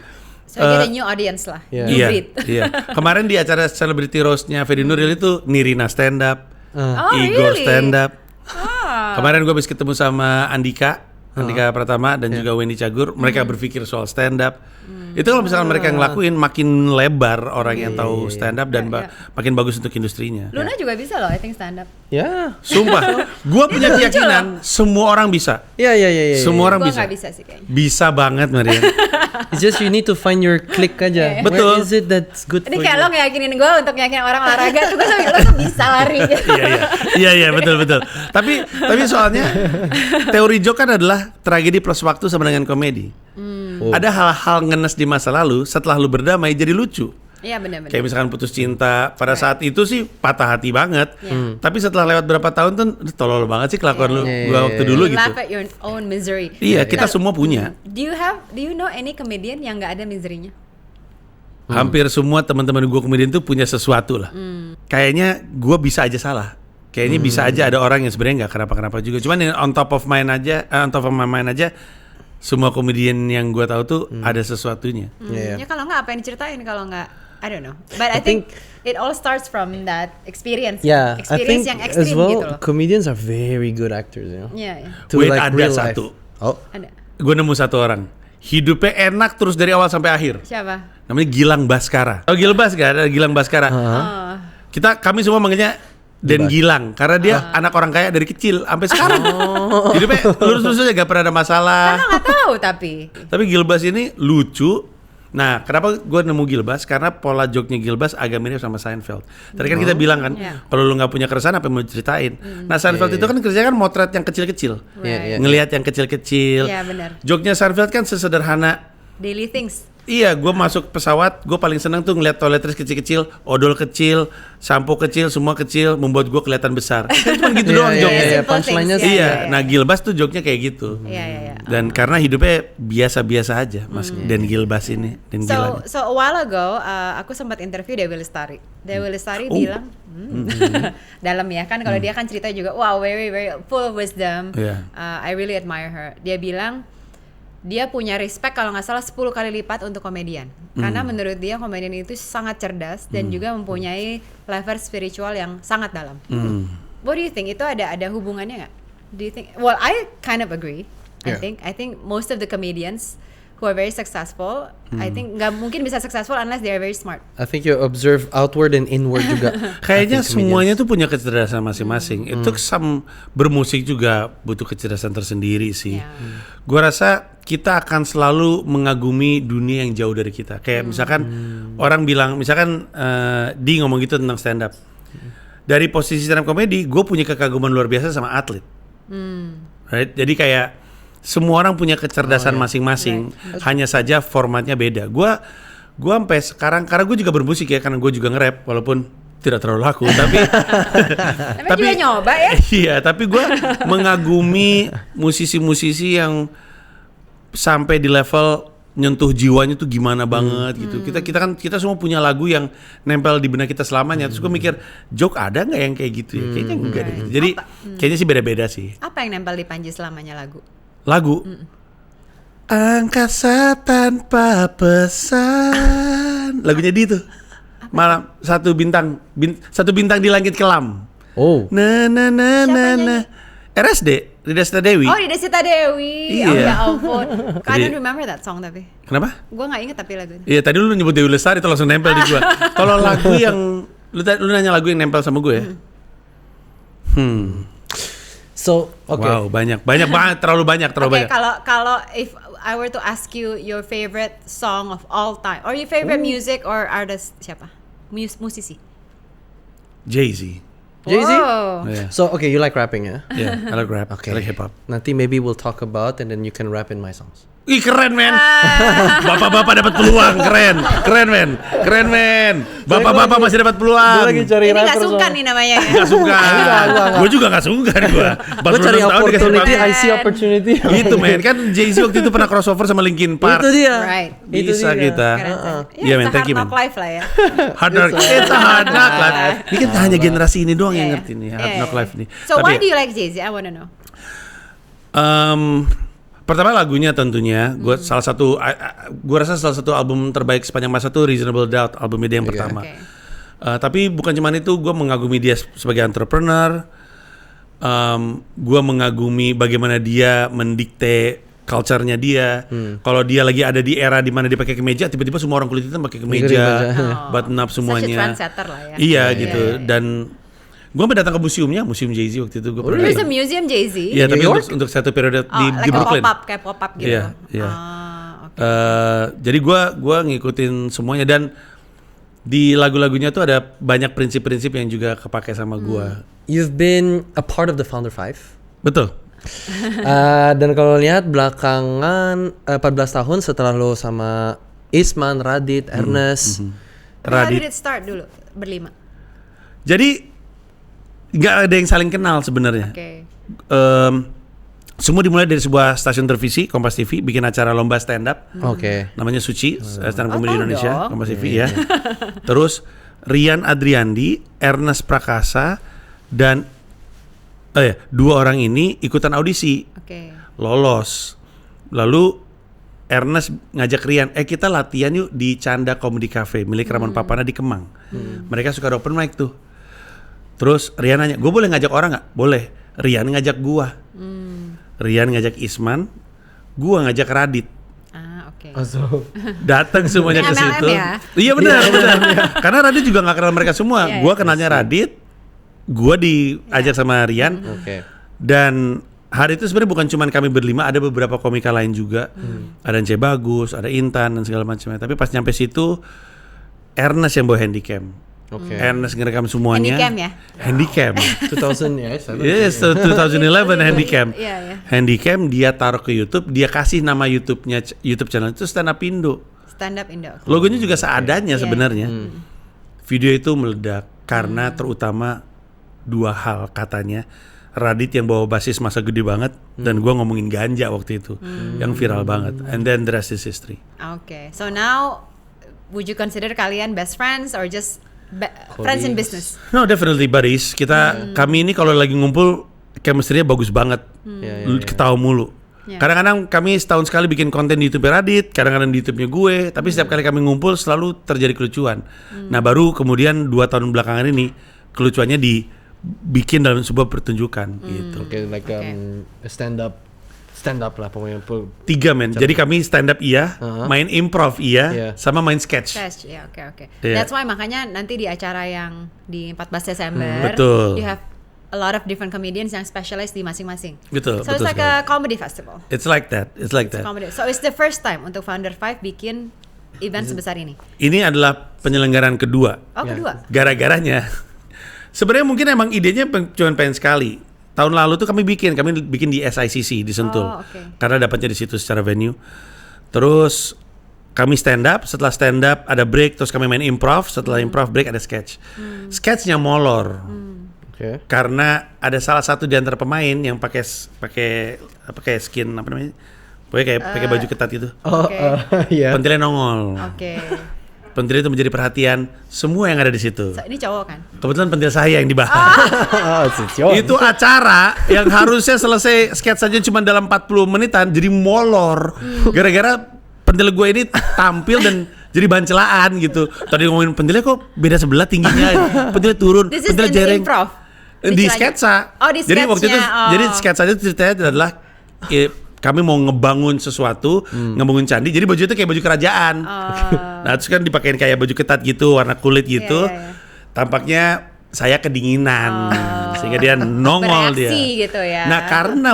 So get a new audience lah, new Iya, breed. iya. Kemarin di acara celebrity roastnya Fedi Nuril itu Nirina stand up, Oh, Igor really? stand up. Ah. Kemarin gue habis ketemu sama Andika Pratama dan juga Wendy Cagur. Mereka berpikir soal stand up. Itu kalau misalkan mereka ngelakuin makin lebar orang yang tahu stand up dan makin bagus untuk industrinya. Luna juga bisa loh, I think stand up. Ya. Sumpah, gue punya lucu keyakinan semua orang bisa. Ya. Semua orang Gua bisa. nggak bisa sih kayaknya. Bisa banget Marian. It's just you need to find your click aja. Betul. Where is it that's good Ini for kayak you? lo ngeyakinin gue untuk ngeyakinin orang olahraga tuh gue sampai lo tuh bisa lari gitu. Iya betul. Tapi soalnya teori joke kan adalah tragedi plus waktu sama dengan komedi. Oh. Ada hal-hal ngenes di masa lalu setelah lu berdamai jadi lucu. Iya benar-benar. Kayak misalkan putus cinta, pada saat itu sih patah hati banget. Tapi setelah lewat berapa tahun tuh tolol banget sih kelakuan lu gua waktu dulu You gitu. laugh at your own misery. Iya, kita semua punya. Do you know any comedian yang nggak ada miserinya? Hampir semua teman-teman gua komedian tuh punya sesuatu lah. Kayaknya gua bisa aja salah. Kayaknya bisa aja ada orang yang sebenarnya nggak kenapa-kenapa juga. Cuman yang on top of my mind aja semua komedian yang gue tahu tuh ada sesuatunya. Yeah. Ya kalau nggak apa yang diceritain kalau nggak I don't know. But I think it all starts from that experience. Yeah, I Experience think yang as ekstrim well, gitu loh. comedians are very good actors, you know. Iya, iya. To Wait, like ada real satu. life. Oh, Ada. Gue nemu satu orang. Hidupnya enak terus dari awal sampai akhir. Siapa? Namanya Gilang Baskara. Oh Gilbas kan? Ada Gilang Baskara. Oh. Kami semua manggilnya Den Gilang karena dia anak orang kaya dari kecil sampai sekarang. Hidupnya lurus-lurus aja, gak pernah ada masalah. Karena nggak tahu tapi. Tapi Gilbas ini lucu. Nah, kenapa gue nemu Gilbas? Karena pola joke-nya Gilbas agak mirip sama Seinfeld. Tadi kan kita bilang kan, Iya. kalau lu nggak punya keresahan apa yang mau ceritain? Nah, Seinfeld itu kan kerjanya kan motret yang kecil-kecil. Iya, iya. Ngelihat yang kecil-kecil. Iya, benar. Joke-nya Seinfeld kan sesederhana. Daily things. Iya, gue masuk pesawat, gue paling seneng tuh ngeliat toiletries kecil-kecil, odol kecil, sampo kecil, semua kecil, membuat gue kelihatan besar. Kan cuma gitu doang Iya, joke-nya. iya, Simple punchline-nya things, sih. Iya, iya. nah Gilbas tuh joke-nya kayak gitu. Iya. Dan karena hidupnya biasa-biasa aja, Mas Dan Gilbas ini, Dan Gilang. So a while ago, aku sempat interview Dewi Lestari. Dewi Lestari bilang, dalam ya kan, kalau dia kan cerita juga, wow, very very full of wisdom. Iya. I really admire her. Dia bilang, dia punya respect kalau nggak salah 10 kali lipat untuk komedian. Karena menurut dia komedian itu sangat cerdas dan juga mempunyai level spiritual yang sangat dalam. What do you think? Itu ada hubungannya nggak? Do you think? Well, I kind of agree. I think most of the comedians who are very successful, I think nggak mungkin bisa successful unless they are very smart. I think you observe outward and inward juga. Kayaknya semuanya tuh punya kecerdasan masing-masing. Itu bermusik juga butuh kecerdasan tersendiri sih. Gua rasa kita akan selalu mengagumi dunia yang jauh dari kita. Kayak misalkan orang bilang, misalkan Di ngomong gitu tentang stand up. Dari posisi stand up comedy, gue punya kekaguman luar biasa sama atlet. Right? Jadi kayak semua orang punya kecerdasan masing-masing, hanya saja formatnya beda. Gue sampai sekarang, karena gue juga bermusik ya, karena gue juga nge-rap, walaupun tidak terlalu laku, tapi juga nyoba ya. Iya, tapi gue mengagumi musisi-musisi yang sampai di level nyentuh jiwanya tuh gimana banget gitu. Kita semua punya lagu yang nempel di benak kita selamanya. Terus gue mikir, joke ada nggak yang kayak gitu ya? Kayaknya enggak deh. Jadi kayaknya sih beda-beda sih. Apa yang nempel di panji selamanya lagu? Angkasa tanpa pesan. Lagunya di itu. Malam satu bintang di langit kelam. Oh. RSD, Rida Sita Dewi. Oh, Rida Sita Dewi. Iya. Oh ya ampun. I don't remember that song tapi. Kenapa? Gue nggak inget tapi lagu itu. Iya, tadi lu nyebut Dewi Lestari itu langsung nempel di gua. Kalau lagu yang lu nanya lagu yang nempel sama gue ya. So, okay. Wow, banyak banget, terlalu banyak. Kalau if I were to ask you your favorite song of all time or your favorite music or artist siapa? Musisi. Jay-Z. Jay-Z? Oh. Yeah. So, okay, you like rapping ya? Yeah, I like rap. Okay. I like hip hop. Nanti maybe we'll talk about and then you can rap in my songs. Ih, keren men. Bapak-bapak dapat peluang, keren men. Bapak-bapak masih dapat peluang. Ini nggak sungkan nih namanya ya. Nggak sungkan. Gue juga nggak sungkan gue. Gue cari opportunity, I see opportunity. Gitu men, kan Jay-Z waktu itu pernah crossover sama Linkin Park. Itu dia. Right. Bisa kita. Iya men, thank you men. Hard Knock Life lah ya. Hard Knock, kita Hard Knock Life. Ini kan hanya generasi ini doang yang ngerti nih Hard Knock Life nih. So why do you like Jay-Z? I wanna know. Pertama lagunya tentunya, gue rasa salah satu album terbaik sepanjang masa tuh Reasonable Doubt, albumnya dia yang pertama. Tapi bukan cuma itu, gue mengagumi dia sebagai entrepreneur. Gue mengagumi bagaimana dia mendikte culture-nya dia. Kalau dia lagi ada di era di mana dia pakai kemeja, tiba-tiba semua orang kulit hitam pakai kemeja, button up semuanya. Such a trendsetter lah ya. Iya gitu. Dan gue sampai datang ke museum Jay-Z waktu itu. There's a museum Jay-Z. Iya, tapi untuk satu periode di Brooklyn. Kayak pop-up gitu. Iya. Jadi gue ngikutin semuanya dan di lagu-lagunya tuh ada banyak prinsip-prinsip yang juga kepake sama gue. You've been a part of the Founder Five. Betul. Dan kalau lihat belakangan 14 tahun setelah lo sama Isman, Radit, Ernest. How did it start dulu berlima? Jadi nggak ada yang saling kenal sebenarnya. Semua dimulai dari sebuah stasiun televisi, Kompas TV, bikin acara lomba stand up. Namanya Suci, stand up comedy Indonesia, Kompas TV ya. Terus Rian Adriandi, Ernest Prakasa, dan dua orang ini ikutan audisi. Lolos. Lalu Ernest ngajak Rian, kita latihan yuk di Canda Comedy Cafe milik Ramon Papana di Kemang. Mereka suka open mic tuh. Terus Rian nanya, gue boleh ngajak orang nggak? Boleh. Rian ngajak gua. Rian ngajak Isman, gua ngajak Radit. Datang semuanya ke situ. Ya? Iya benar. Karena Radit juga nggak kenal mereka semua. Gua kenalnya Radit, gua diajak sama Rian. Dan hari itu sebenarnya bukan cuma kami berlima, ada beberapa komika lain juga. Ada Ence Bagus, ada Intan dan segala macamnya. Tapi pas nyampe situ, Ernest yang bawa handycam. Ernest ngerekam semuanya. Handycam. 2011 handycam. Handycam dia taruh ke YouTube, dia kasih nama YouTube channel itu Stand Up Indo. Logonya juga seadanya sebenarnya. Video itu meledak karena terutama dua hal katanya. Radit yang bawa basis masa gede banget dan gua ngomongin ganja waktu itu yang viral banget. And then the rest is history. So now would you consider kalian best friends or just friends in business? No, definitely buddies. Kami ini kalau lagi ngumpul chemistry-nya bagus banget. Ketawa mulu. Yeah. Kadang-kadang kami setahun sekali bikin konten di YouTube Radit, kadang-kadang di YouTube-nya gue, tapi setiap kali kami ngumpul selalu terjadi kelucuan. Nah, baru kemudian 2 tahun belakangan ini kelucuannya dibikin dalam sebuah pertunjukan gitu. Okay, like stand up lah pokoknya. 3 men. Jadi kami stand up iya, main improv iya, Yeah. sama main sketch. Ya, oke. Yeah. That's why makanya nanti di acara yang di 14 Desember, betul. you have a lot of different comedians yang specialize di masing-masing. Betul, So it's betul like a comedy festival. It's like that. Comedy. So it's the first time untuk Founder 5 bikin event sebesar ini. Ini adalah penyelenggaraan kedua. Oh, kedua. Gara-garanya sebenarnya mungkin emang idenya cuma pengen sekali. Tahun lalu tuh kami bikin di SICC di Sentul. Oh, okay. Karena dapatnya di situ secara venue. Terus kami stand up, setelah stand up ada break, terus kami main improv, setelah improv break ada sketch. Sketchnya molor. Okay. Karena ada salah satu di antara pemain yang pakai skin apa namanya? Pokoknya kayak pakai baju ketat gitu. Iya. Pentilnya nongol. Oke. Pentil itu menjadi perhatian semua yang ada di situ. So, ini cowok kan? Kebetulan pentil saya yang dibahas. Itu acara yang harusnya selesai sketch saja cuma dalam 40 menitan jadi molor. Gara-gara pentil gue ini tampil dan jadi bahan celaan gitu. Tadi ngomongin pentilnya kok beda sebelah tingginya. Pentilnya turun, This is pentilnya in the jereng. improv? Di sketsa. Oh, di Jadi waktu itu sketsnya. jadi sketsanya ceritanya adalah kami mau ngebangun sesuatu, ngebangun candi. Jadi baju itu kayak baju kerajaan. Nah, terus kan dipakein kayak baju ketat gitu, warna kulit gitu. Iya. Tampaknya saya kedinginan sehingga dia nongol dia. Bereaksi gitu ya. Nah, karena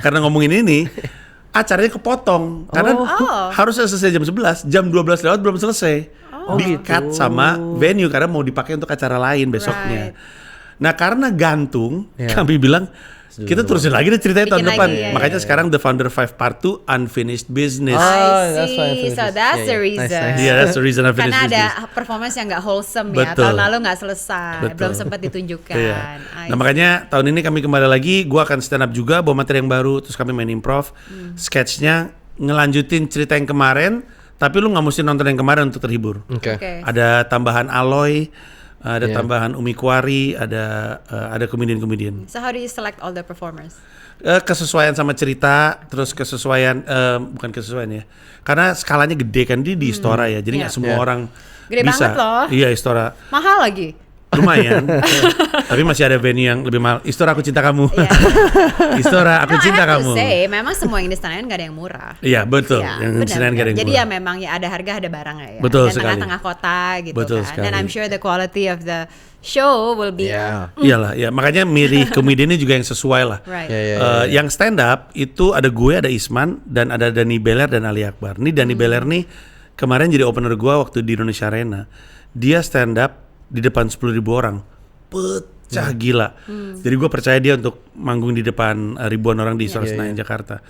karena ngomongin ini, acaranya kepotong. Karena harusnya selesai jam 11, jam 12 lewat belum selesai. Di-cut sama venue karena mau dipakai untuk acara lain besoknya. Nah, karena gantung, kami bilang kita terusin lagi deh ceritanya tahun Bikin depan. lagi, Makanya sekarang The Founder 5 Part 2 Unfinished Business. That's why I see. finished So this. that's the Yeah, reason. nice. Yeah, that's the reason Unfinished Karena ada Business. performance yang nggak wholesome ya. Betul. Tahun lalu nggak selesai, Betul. belum sempat ditunjukkan. Iya. I Nah, see. makanya tahun ini kami kembali lagi, gua akan stand up juga, bawa materi yang baru, terus kami main improv. Sketchnya ngelanjutin cerita yang kemarin, tapi lu nggak mesti nonton yang kemarin untuk terhibur. Okay. Oke. Ada tambahan Aloy, ada tambahan Umi Kwari, ada komedian-komedian. So how do you select all the performers? Kesesuaian sama cerita, terus kesesuaian bukan kesesuaian ya, karena skalanya gede kan di Istora ya, jadi nggak Iya. semua orang Gede bisa. banget loh. Iya, Istora Mahal lagi. lumayan, tapi masih ada venue yang lebih mahal. Istora aku cinta kamu. Iya. Istora aku cinta I have kamu. to say, memang semua yang di Senayan nggak ada yang murah. Iya betul, Ya, yang benar, Senayan gak ada yang Jadi murah. ya memang ya ada harga ada barang ya. Betul Dan sekali. tengah-tengah kota gitu Betul kan. sekali. Dan I'm sure the quality of the show will be Iyalah, ya makanya milih komediannya juga yang sesuai lah. right. Yang stand up itu ada gue, ada Isman, dan ada Dani Beler dan Ali Akbar. Nih Dani Beler nih kemarin jadi opener gue waktu di Indonesia Arena. Dia stand up di depan 10.000 orang, pecah gila. Jadi gue percaya dia untuk manggung di depan ribuan orang di Istora Senayan Jakarta.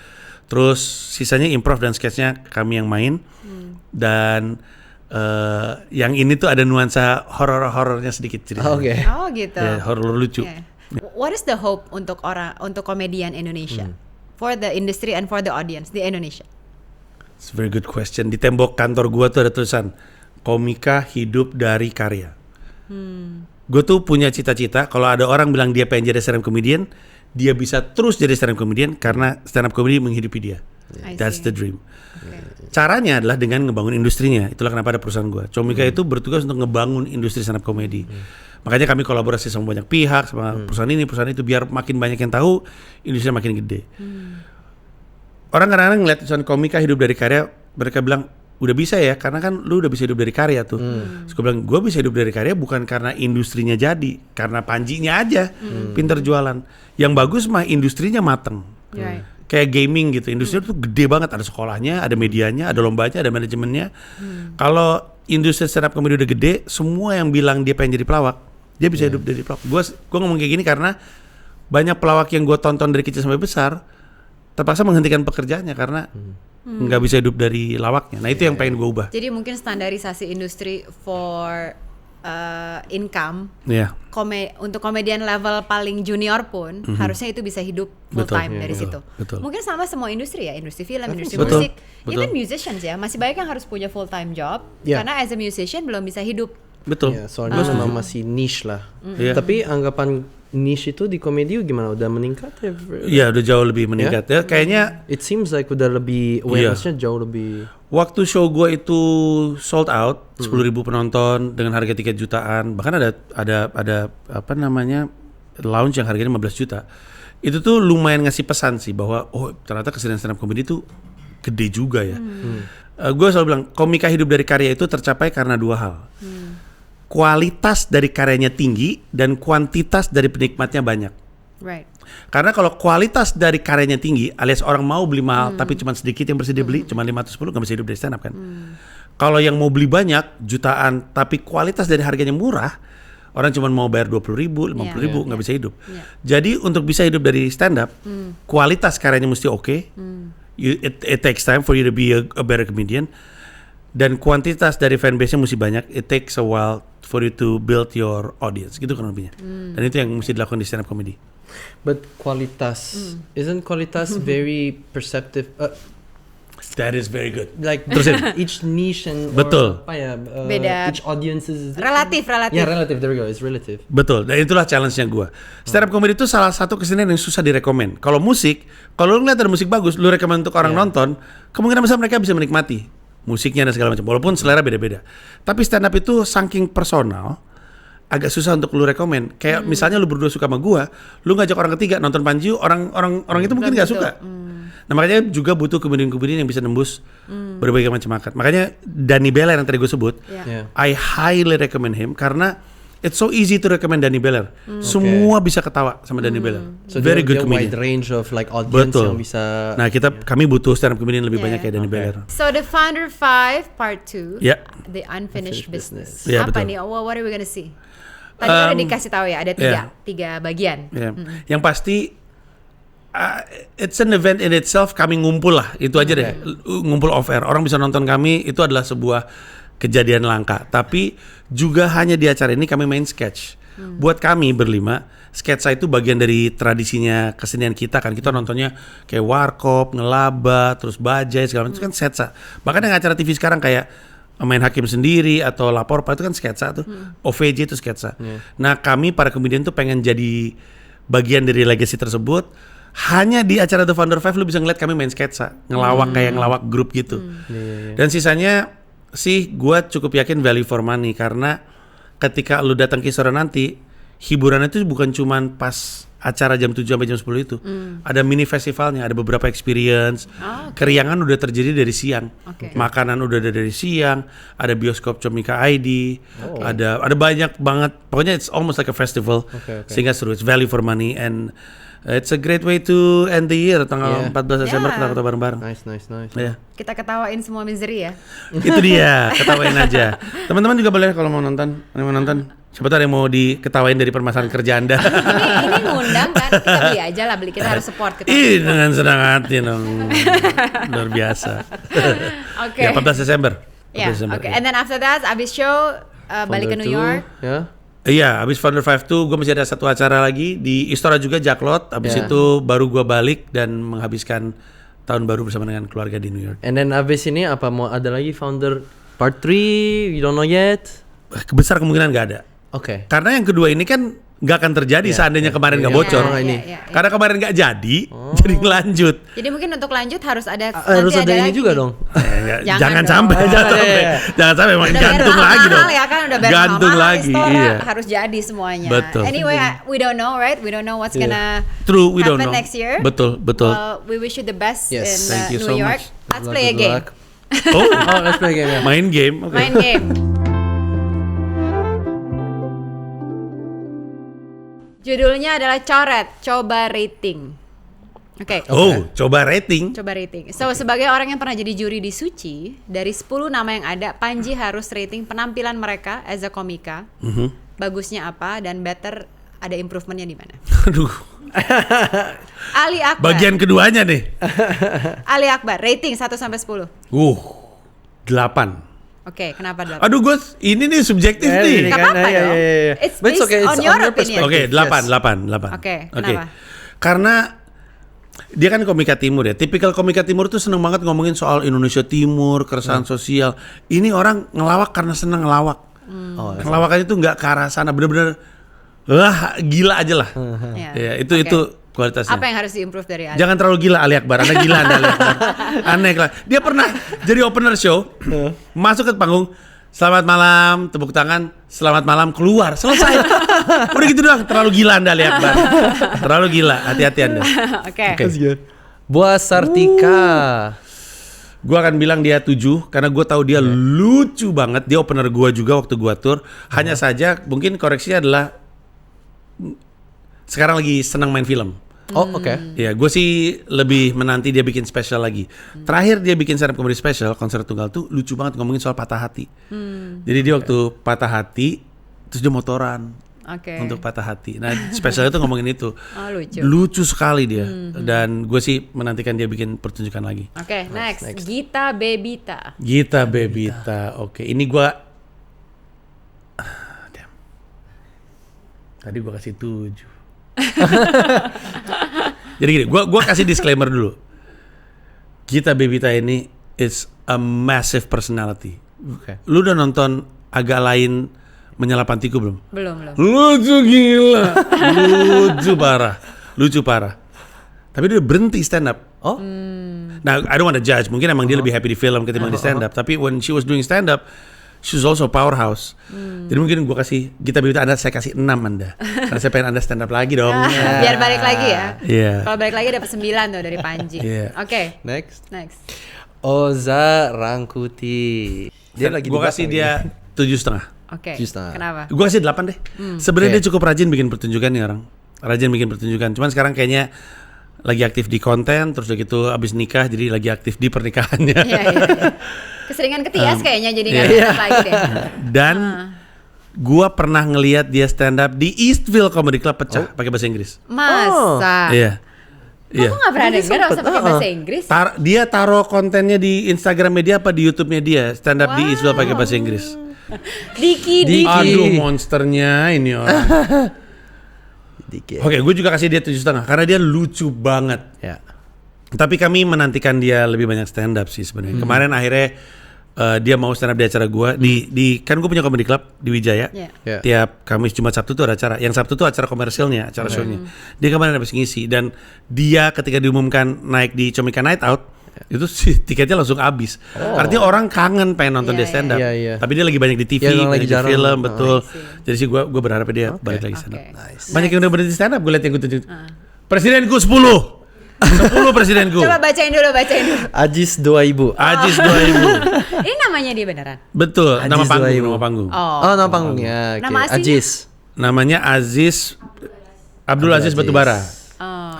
Terus sisanya improv dan sketchnya kami yang main. Dan yang ini tuh ada nuansa horor-horornya sedikit cerita. Oke. Oh gitu. Ya, horor lucu. Yeah. What is the hope untuk komedian Indonesia? For the industry and for the audience di Indonesia. It's a very good question. Di tembok kantor gua tuh ada tulisan komika hidup dari karya. Gue tuh punya cita-cita kalau ada orang bilang dia pengen jadi stand up comedian, dia bisa terus jadi stand up comedian karena stand up comedy menghidupi dia. I That's see. the dream. Caranya adalah dengan ngebangun industrinya. Itulah kenapa ada perusahaan gue. Comika itu bertugas untuk ngebangun industri stand up comedy. Makanya kami kolaborasi sama banyak pihak, sama perusahaan ini, perusahaan itu, biar makin banyak yang tahu, industri makin gede. Orang kadang-kadang ngeliat tulisan komika hidup dari karya, mereka bilang udah bisa ya, karena kan lu udah bisa hidup dari karya tuh. Terus gue bilang, gue bisa hidup dari karya bukan karena industrinya jadi, karena panjinya aja pinter jualan. Yang bagus mah industrinya mateng. Right. Kayak gaming gitu, industri itu gede banget, ada sekolahnya, ada medianya, ada lombanya, ada manajemennya. Kalau industri stand up comedy udah gede, semua yang bilang dia pengen jadi pelawak, dia bisa hidup dari pelawak. Gue ngomong kayak gini karena banyak pelawak yang gue tonton dari kecil sampai besar terpaksa menghentikan pekerjaannya karena nggak bisa hidup dari lawaknya. Nah itu yang pengen gue ubah. Jadi mungkin standarisasi industri for income Iya. untuk komedian level paling junior pun harusnya itu bisa hidup full Betul, time iya, dari betul, situ. betul. Mungkin sama semua industri ya, industri film, industri Betul, musik, betul. even musicians ya, masih banyak yang harus punya full time job Yeah. karena as a musician belum bisa hidup. Betul. Ya, soalnya memang masih niche lah. Iya. Tapi anggapan niche itu di komedi gimana? Udah meningkat ya? Iya, udah jauh lebih meningkat ya. Kayaknya It seems like udah lebih awareness-nya jauh lebih. waktu show gue itu sold out 10.000 penonton dengan harga tiket jutaan, bahkan ada apa namanya lounge yang harganya 15 juta. Itu tuh lumayan ngasih pesan sih bahwa oh ternyata kesenian stand up comedy itu gede juga ya. Gue selalu bilang komika hidup dari karya itu tercapai karena dua hal. Kualitas dari karyanya tinggi dan kuantitas dari penikmatnya banyak. Right. Karena kalau kualitas dari karyanya tinggi, alias orang mau beli mahal tapi cuma sedikit yang bersedia beli, cuma 510 nggak bisa hidup dari stand up kan. Kalau yang mau beli banyak, jutaan, tapi kualitas dari harganya murah, orang cuma mau bayar 20.000, 50.000 nggak bisa hidup. Jadi untuk bisa hidup dari stand up, kualitas karyanya mesti oke. It takes time for you to be a better comedian. Dan kuantitas dari fanbase-nya mesti banyak. It takes a while for you to build your audience, gitu kan lebihnya. Dan itu yang mesti dilakukan di stand up comedy. But kualitas, isn't kualitas very perceptive? That is very good. Like Terusin. each niche and Betul. apa ya, Beda. each audience is Relatif. Yeah, relative. There we go. It's relative. Betul, dan itulah challenge-nya gue. Stand up comedy itu salah satu kesenian yang susah direkomend. Kalau musik, kalau lu ngeliat ada musik bagus, lu rekomend untuk orang nonton, kemungkinan besar mereka bisa menikmati musiknya dan segala macam. Walaupun selera beda-beda. Tapi stand up itu saking personal, agak susah untuk lu rekomend. Kayak misalnya lu berdua suka sama gue, lu ngajak orang ketiga nonton Panji, orang itu mungkin nggak suka. Nah makanya juga butuh komedian-komedian yang bisa nembus berbagai macam market. Makanya Danny Beller yang tadi gue sebut, I highly recommend him karena it's so easy to recommend Danny Beller. Semua bisa ketawa sama Danny Beller. So Very good dia comedian. wide range of like audience Betul. yang bisa. Nah kami butuh stand up comedian lebih banyak kayak Danny Beller. So the Founder 5 Part 2, Ya. The Unfinished Business. Ya, Apa betul. nih? What are we gonna see? Tadi udah dikasih tahu ya, ada tiga bagian. Ya. Yang pasti it's an event in itself. Kami ngumpul lah, itu aja deh. Ngumpul off air. Orang bisa nonton kami, itu adalah sebuah kejadian langka. Tapi juga hanya di acara ini kami main sketch. Buat kami berlima, sketsa itu bagian dari tradisinya kesenian kita kan. Kita nontonnya kayak warkop, ngelaba, terus bajai segala macam itu kan sketsa. Bahkan yang acara TV sekarang kayak main hakim sendiri atau lapor pak itu kan sketsa tuh. OVJ itu sketsa. Nah kami para komedian tuh pengen jadi bagian dari legacy tersebut. Hanya di acara The Founder 5 lu bisa ngeliat kami main sketsa, ngelawak kayak ngelawak grup gitu. Dan sisanya sih gue cukup yakin value for money karena ketika lu datang ke Istora nanti hiburan itu bukan cuman pas acara jam 7 sampai jam 10 itu. Ada mini festivalnya, ada beberapa experience. Keriangan udah terjadi dari siang. Makanan udah ada dari siang, ada bioskop Comika ID, ada banyak banget. Pokoknya it's almost like a festival. Sehingga seru, it's value for money and it's a great way to end the year. Tanggal 14 Desember kita ketawa bareng-bareng. Nice. Yeah. Kita ketawain semua misery ya. Itu dia, ketawain aja. Teman-teman juga boleh kalau mau nonton. Siapa tahu ada yang mau diketawain dari permasalahan kerja Anda. ini ngundang kan, kita beli aja lah, kita harus support. Dengan senang hati dong. Luar biasa. Oke. Ya 14 Desember. Yeah, okay. And then after that, abis show balik ke New York. Iya, abis Founder 5 tuh gue masih ada satu acara lagi di Istora juga, Jacklot. Abis itu baru gue balik dan menghabiskan tahun baru bersama dengan keluarga di New York. And then abis ini apa mau ada lagi Founder Part 3? You don't know yet? Besar kemungkinan nggak ada. Oke. Karena yang kedua ini kan nggak akan terjadi seandainya kemarin nggak bocor. Karena kemarin nggak jadi, jadi lanjut. Jadi mungkin untuk lanjut harus ada harus ada ini juga dong. Jangan sampai, jangan sampai gantung lagi dong. Ya kan udah bayar gantung mahal, lagi, iya. Harus jadi semuanya. Betul. Anyway, we don't know, right? We don't know what's gonna happen next year. Betul. Well, we wish you the best in New York. Let's play a game. Let's play a game. Yeah. Main game. Okay. Main game. Judulnya adalah Coret, coba rating. Oke. Coba rating. Coba rating. So, sebagai orang yang pernah jadi juri di Suci, dari 10 nama yang ada, Panji harus rating penampilan mereka as a komika. Bagusnya apa dan better ada improvementnya di mana? Aduh. Ali Akbar. Bagian keduanya nih. Ali Akbar, rating 1 sampai 10. 8. Oke, kenapa 8? Aduh, gue ini nih subjektif nih. Gak apa-apa dong. It's based on your opinion. Oke, 8. Oke, kenapa? Karena dia kan komika timur ya. Tipikal komika timur tuh seneng banget ngomongin soal Indonesia Timur, keresahan sosial. Ini orang ngelawak karena seneng ngelawak. Ngelawakannya tuh nggak ke arah sana, bener-bener gila aja lah. Ya. Ya, itu Oke. itu kualitasnya. Apa yang harus diimprove dari Ali? Jangan terlalu gila Ali Akbar. Anda gila Anda Ali Akbar. Aneh lah. Dia pernah jadi opener show, masuk ke panggung, selamat malam, tepuk tangan, selamat malam, keluar, selesai. Udah gitu doang. Terlalu gila Anda Ali Akbar. Terlalu gila. Hati-hati Anda. Oke. Boaz Sartika. Gua akan bilang dia 7 karena gue tahu dia lucu banget. Dia opener gua juga waktu gua tour. Hanya saja mungkin koreksinya adalah sekarang lagi senang main film. Oh, oke. Ya, gue sih lebih menanti dia bikin special lagi. Terakhir dia bikin stand up comedy special, konser tunggal tuh lucu banget ngomongin soal patah hati. Jadi dia waktu patah hati, terus dia motoran Oke. untuk patah hati. Nah, special itu ngomongin itu. Oh, lucu. Lucu sekali dia. Dan gue sih menantikan dia bikin pertunjukan lagi. Oke, next. Gita Bebita. Gita Bebita, oke. Ini gue, tadi gue kasih 7. Jadi gini, gua kasih disclaimer dulu. Gita Bebita ini is a massive personality. Oke. Lu udah nonton Agak Lain Menyala Pantiku belum? Belum. Lucu gila, lucu parah. Tapi dia berhenti stand up. Oh. Nah, I don't want to judge. Mungkin emang dia lebih happy di film ketimbang di stand up. Tapi when she was doing stand up, she's also a powerhouse. Jadi mungkin gue kasih Gita Bebita saya kasih 6 Anda. Karena saya pengen Anda stand up lagi dong. Biar balik lagi ya. Iya. Kalau balik lagi dapat 9 tuh dari Panji. Iya. Oke. Next. Next. Oza Rangkuti. Dia lagi Gue kasih dia 7,5. Oke. 7,5. Kenapa? Gue kasih 8 deh. Sebenarnya Oke. dia cukup rajin bikin pertunjukan nih orang. Rajin bikin pertunjukan. Cuman sekarang kayaknya lagi aktif di konten, terus udah gitu abis nikah jadi lagi aktif di pernikahannya. Iya. Keseringan ketias kayaknya jadi nggak iya. enak lagi deh. Dan gua pernah ngelihat dia stand up di Eastville Comedy Club pecah pakai bahasa Inggris. Masa? Iya. Aku nggak pernah denger usah pakai bahasa Inggris. Dia taruh kontennya di Instagram media apa di YouTube-nya dia stand up di Eastville pakai bahasa Inggris. Diki. Aduh monsternya ini orang. Dikit. Oke, gue juga kasih dia 7,5 karena dia lucu banget. Ya. Tapi kami menantikan dia lebih banyak stand up sih sebenarnya. Kemarin akhirnya dia mau stand up di acara gue di kan gue punya comedy club di Wijaya. Iya. Yeah. Tiap Kamis Jumat Sabtu tuh ada acara. Yang Sabtu tuh acara komersilnya, acara show-nya. Dia kemarin habis ngisi dan dia ketika diumumkan naik di Comika Night Out itu sih tiketnya langsung habis. Artinya orang kangen pengen nonton Iya, dia stand up. iya. Iya. Tapi dia lagi banyak di TV, Iya, emang banyak lagi di jarang. film, betul. see. Jadi sih gue berharap dia balik lagi stand up. Oke. Banyak yang udah berhenti stand up, gue liat yang gue tunjuk. Presidenku 10 presidenku. Coba bacain dulu. Ajis 2000. Ajis 2000. Ini namanya dia beneran? Betul, nama Ajis panggung, 2000. nama panggung. Oh, nama panggungnya. Oke. Nama aslinya? Ajis. Namanya Aziz Abdul Aziz Batubara.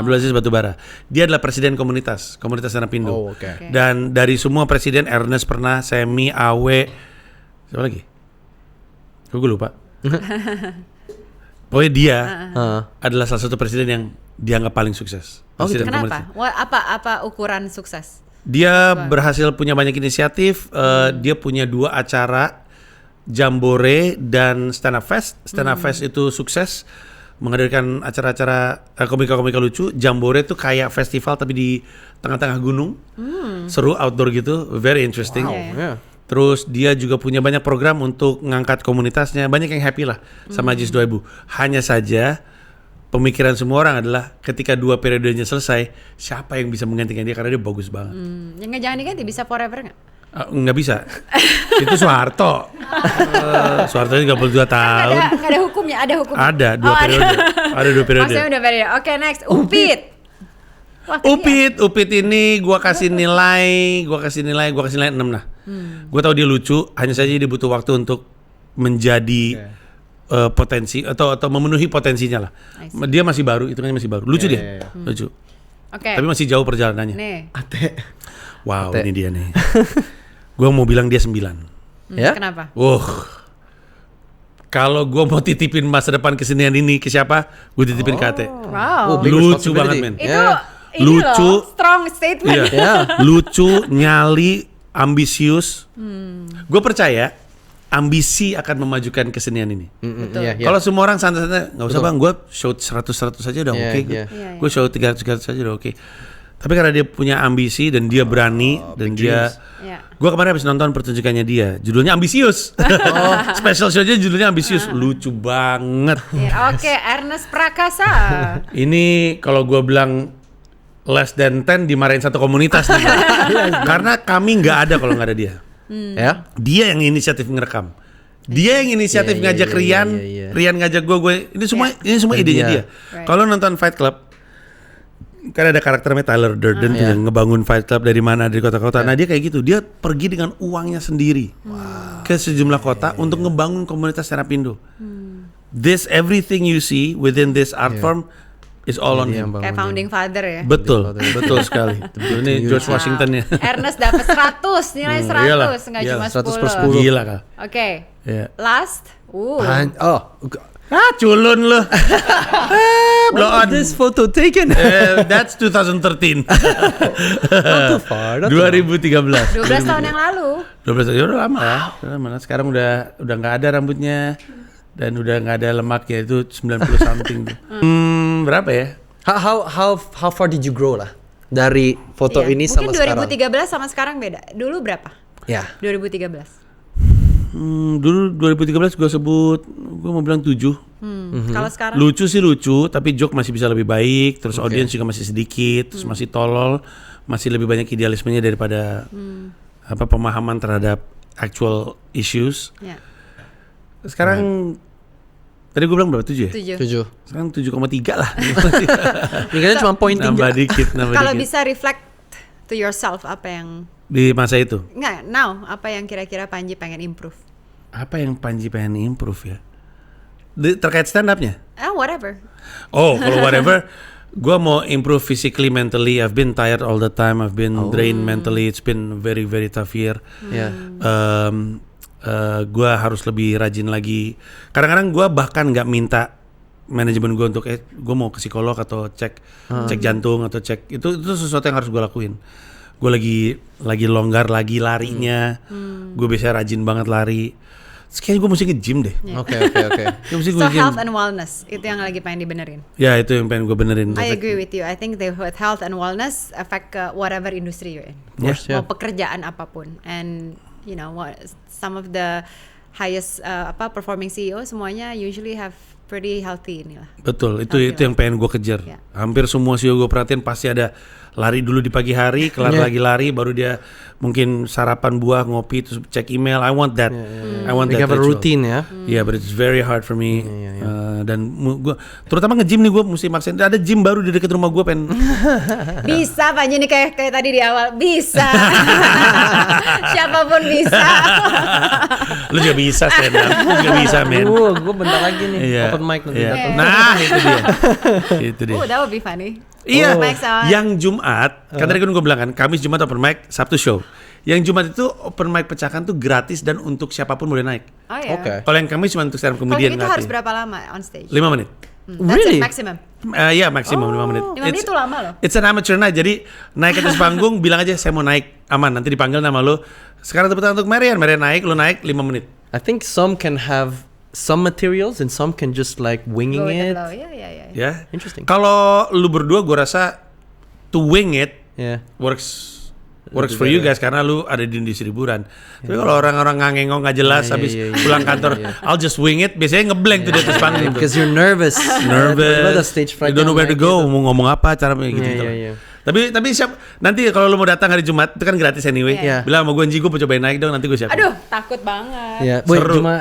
Abdul Aziz Batubara. Dia adalah presiden komunitas Sanapindo. Oh, oke. Oke. Dan dari semua presiden Ernest pernah, Semi, Awe, siapa lagi? Gue lupa. Pokoknya dia adalah salah satu presiden yang dianggap paling sukses. Presiden Kenapa? Apa ukuran sukses? Dia berhasil punya banyak inisiatif. Dia punya 2 acara, Jambore dan Stand Up Fest. Stand Up Fest itu sukses, menghadirkan acara-acara komika-komika lucu. Jambore itu kayak festival tapi di tengah-tengah gunung, seru outdoor gitu, very interesting. Wow. Yeah. Terus dia juga punya banyak program untuk ngangkat komunitasnya, banyak yang happy lah sama Ajis 2000. Hanya saja pemikiran semua orang adalah ketika 2 periodenya selesai, siapa yang bisa menggantikan dia karena dia bagus banget. Yang nggak jangan diganti bisa forever nggak? Nggak bisa. Itu Soeharto. Soeharto 32 tahun. Nggak ada hukumnya, ada hukum. Ada 2 periode. Ada 2 periode. Maksudnya udah periode. Oke, next. Upit. Wah, Upit ini gua kasih nilai 6 lah. Gua tahu dia lucu, hanya saja dia butuh waktu untuk menjadi potensi atau memenuhi potensinya lah. Dia masih baru, itu kan masih baru. Lucu dia. Lucu. Oke. Tapi masih jauh perjalanannya. Nih. Ate. Wow, Ate. ini dia nih. Gua mau bilang dia 9. Ya? Kenapa? Kalau gue mau titipin masa depan kesenian ini ke siapa, gue titipin ke Ate. Wow. big Lucu responsibility. banget men. Itu Ya. ini Lucu. loh, strong statement. Iya. Ya. Lucu, nyali, ambisius. Gue percaya ambisi akan memajukan kesenian ini. Betul. Iya, iya. Kalau semua orang santai-santai, nggak usah bang, gue show 100 saja udah Iya, oke. iya. Iya, Gue show 300 saja udah oke. Tapi karena dia punya ambisi dan dia berani dan dia Ya. Gue kemarin habis nonton pertunjukannya dia, judulnya Ambisius. Special show-nya judulnya Ambisius, lucu banget. Ya, Oke, Ernest Prakasa. Ini kalau gue bilang less than 10 dimarahin satu komunitas nih. Karena kami nggak ada kalau nggak ada dia. Ya. Dia yang inisiatif ngerekam. Dia yang inisiatif Iya, ngajak iya, Rian, iya. Rian ngajak gue. Ini semua idenya dia. Right. Kalau nonton Fight Club, kan ada karakternya Tyler Durden tuh Iya. yang ngebangun Fight Club dari mana, dari kota-kota. Nah dia kayak gitu, dia pergi dengan uangnya sendiri ke sejumlah kota untuk ngebangun komunitas stand up Indo. This everything you see within this art form is all on Dia yang him. bangun Kayak dia. founding father ya. Betul, betul sekali. Ini George Wow. Washington ya. Ernest dapat 100, nilai 100, Iyalah, nggak iyalah. cuma 100 10. per 10. Gila kal. Oke, Ya. last. Culun lo. Blow on. This photo taken. That's 2013. Not too far. Not too 2013. 12 tahun yang lalu. 12 tahun, ya udah lama ya. Udah lama. Sekarang udah nggak ada rambutnya dan udah nggak ada lemaknya, itu 90 something tuh. Berapa ya? How far did you grow lah dari foto Iya. ini Mungkin sama sekarang? 2013 sama sekarang beda. Dulu berapa? Ya. 2013. Dulu 2013 gue sebut, gue mau bilang 7. Kalau sekarang Lucu sih lucu, tapi joke masih bisa lebih baik. Terus audiens juga masih sedikit, terus masih tolol, masih lebih banyak idealismenya daripada pemahaman terhadap actual issues. ya, Sekarang tadi gue bilang berapa, 7 ya? 7. 7. Sekarang 7,3 lah. Ini cuma pointing. Nambah dikit, nambah Kalau dikit. bisa reflect to yourself, apa yang Di masa itu. Enggak, now apa yang kira-kira Panji pengen improve? Apa yang Panji pengen improve ya? Terkait stand up-nya? Whatever. Oh, kalau whatever, gue mau improve physically, mentally. I've been tired all the time. I've been drained mentally. It's been very, very tough year. Ya. Gue harus lebih rajin lagi. Kadang-kadang gue bahkan nggak minta manajemen gue untuk gue mau ke psikolog atau cek jantung atau cek itu sesuatu yang harus gue lakuin. Gue lagi longgar lagi larinya. Gue biasanya rajin banget lari. Terus kayaknya gue mesti nge-gym deh. Oke. Kayaknya mesti So gue nge-gym. health and wellness itu yang lagi pengen dibenerin. Ya itu yang pengen gue benerin. I agree with you. I think with health and wellness affect ke whatever industry you're in. Course, yeah. Mau pekerjaan apapun. And you know what, some of the highest performing CEO semuanya usually have pretty healthy inilah. Betul, itu Healthy yang pengen gue kejar. Ya. Hampir semua CEO gue perhatiin pasti ada lari dulu di pagi hari, kelar lagi lari, baru dia mungkin sarapan buah, ngopi, terus cek email. I want that. I want They that have a ritual. routine ya. Yeah, but it's very hard for me. Dan gue, terutama nge-gym nih, gue mesti maksain. Ada gym baru di dekat rumah gue, pengen. Bisa Panji nih kayak tadi di awal. Bisa. Siapapun bisa. Lu juga bisa stand up, lu juga bisa men. Gue bentar lagi nih Iya, open mic nanti. iya. datang. Nah itu dia. Itu dia. That would be funny. Iya, Open mic sama- yang Jumat, kan tadi kan gue bilang kan, Kamis, Jumat open mic, Sabtu show. Yang Jumat itu open mic pecahkan tuh gratis dan untuk siapapun boleh naik. Oh ya. Oke. Kalau yang Kamis cuma untuk stand up Kalau comedian gitu harus gratis. berapa lama on stage? 5 menit. That's Really? it, maximum. Ya maksimum 5 menit. 5 menit itu lama loh. It's an amateur night, jadi naik ke atas panggung, bilang aja saya mau naik, aman, nanti dipanggil nama lo. Sekarang tepuk tangan untuk Marian naik, lo naik 5 menit. I think some can have some materials and some can just like winging Go with the it. flow. Ya. Ya. Interesting. Kalau lu berdua, gue rasa to wing it Yeah. works for you guys karena lu ada di industri hiburan. Tapi kalau orang-orang ngangengong nggak jelas Yeah, habis yeah, yeah, pulang yeah, kantor, yeah. I'll just wing it. Biasanya ngeblank tuh di atas panggung. tuh. Because you're nervous. Nervous. Tiba-tiba ada stage fright. You don't know where to go. Mau ngomong apa, cara gitu. Iya, iya. Tapi siap. Nanti kalau lu mau datang hari Jumat itu kan gratis anyway. Iya. Bilang sama gue, Nji, gue mau cobain naik dong. Nanti gue siapin. Aduh, takut banget. Ya, wait, Seru. cuma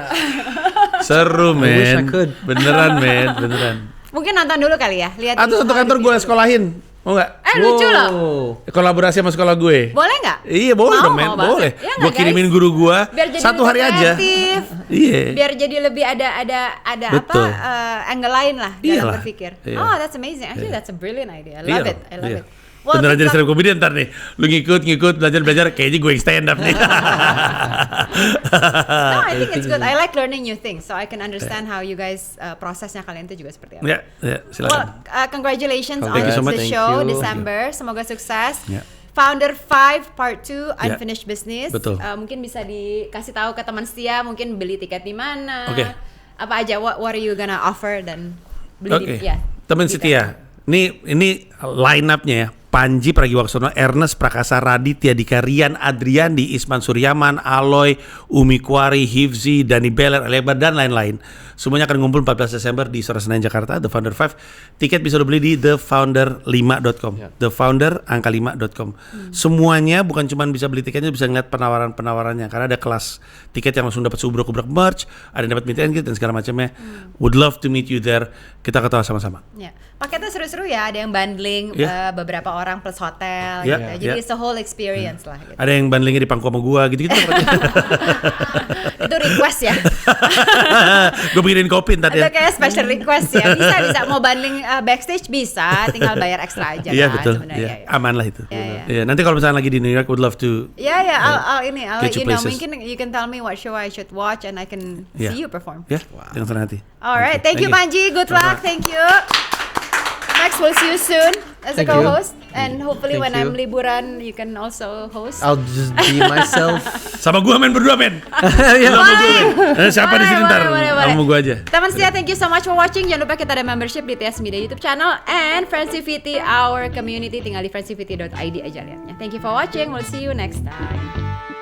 Seru I wish I men. could. Beneran men, beneran. Mungkin nonton dulu kali ya. Lihat Atau dulu satu how kantor it gue feels. sekolahin. Mau nggak? Lucu loh. Wow. Kolaborasi sama sekolah gue. Boleh nggak? Iya boleh Mau, dong men, mau banget. boleh. Ya nggak, Gue kirimin guys? guru gue Biar jadi satu lebih hari aja. kreatif. Iya. Biar jadi lebih ada Betul. angle lain lah Iyalah. dalam berpikir. Iya. Oh, that's amazing. Actually, that's a brilliant idea. I Iya love it. loh, I love iya. it. Well, Beneran jadi TikTok- stand up comedian ntar nih. Lu ngikut belajar kayaknya gue yang stand up nih. No, I think it's good. I like learning new things, so I can understand how you guys prosesnya kalian itu juga seperti apa. Ya, Well, silakan. congratulations on Thank you so much. the Thank show you. December. Semoga sukses. Ya. Founder 5 Part 2 Unfinished Business. Betul. Mungkin bisa dikasih tahu ke teman setia, mungkin beli tiket di mana. Oke. Apa aja what are you gonna offer dan beli Oke. di ya. Teman di setia. Ini line up-nya ya. Panji Pragiwaksono, Ernest Prakasa, Raditya Dika, Rian Adriandi, Isman Suryaman, Aloy, Umi Kwari, Hifzi, Dani Beler, Alebar, dan lain-lain. Semuanya akan ngumpul 14 Desember di Istora Senayan Jakarta, The Founder 5. Tiket bisa dibeli di thefounder5.com. thefounder5.com. Semuanya bukan cuma bisa beli tiketnya, bisa ngeliat penawaran-penawarannya, karena ada kelas tiket yang langsung dapat subrak-ubrak merch, ada yang dapat meet and greet dan segala macamnya. Would love to meet you there. Kita ketawa sama-sama. Ya. Paketnya seru-seru ya, ada yang bundling beberapa orang plus hotel gitu. Jadi it's a whole experience lah gitu. Ada yang bundlingnya di pangku sama gua gitu-gitu. Itu request ya. Gue bikinin kopi ntar Itu ya. kayak special request ya. Bisa mau bundling backstage bisa, tinggal bayar ekstra aja Iya kan betul. sebenarnya. Ya, aman lah itu. Iya. Ya, nanti kalau misalnya lagi di New York, would love to. I'll let Get you you know. places. Mungkin you can tell me what show I should watch and I can Yeah. see you perform. Ya, dengan senang hati. Alright, thank you Panji. Good luck. Thank you. Max, we'll see you soon as a Thank you. co-host, and hopefully when Thank you. I'm liburan, you can also host. I'll just be myself. Sama gua main berdua, men. Ya. Sama gua, men. Siapa di sini ntar? Boleh. Sama gua aja. Teman setia, thank you so much for watching. Jangan lupa kita ada membership di TS Media YouTube channel and Friendsivity, our community. Tinggal di friendsivity.id aja lihatnya. Thank you for watching. We'll see you next time.